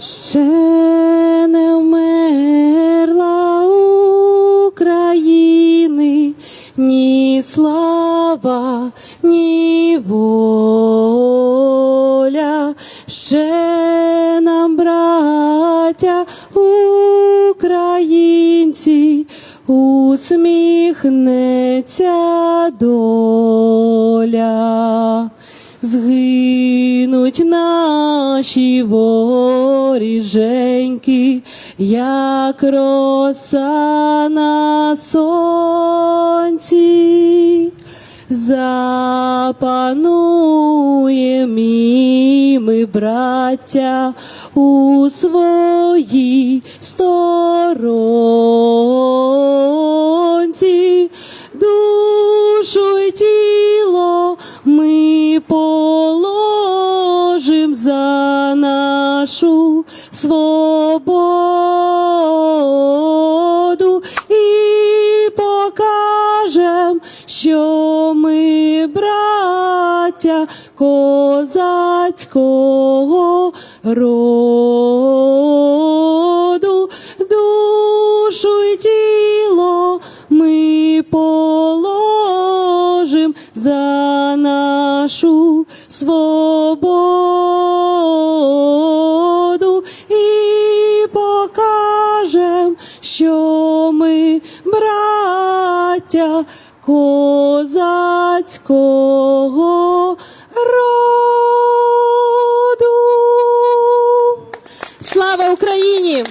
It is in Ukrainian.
Ще не вмерла України ні слава, ні воля. Ще нам, браття українці, усміхнеться доля. Згинуть наші воріженьки, як роса на сонці. Запануєм і ми, браття, у своїй сторонці. Душу й тіло ми положим за нашу свободу і покажем, що ми браття козацького роду. Душу й тіло ми положим за нашу свободу і покажем, що ми браття козацького роду. Слава Україні!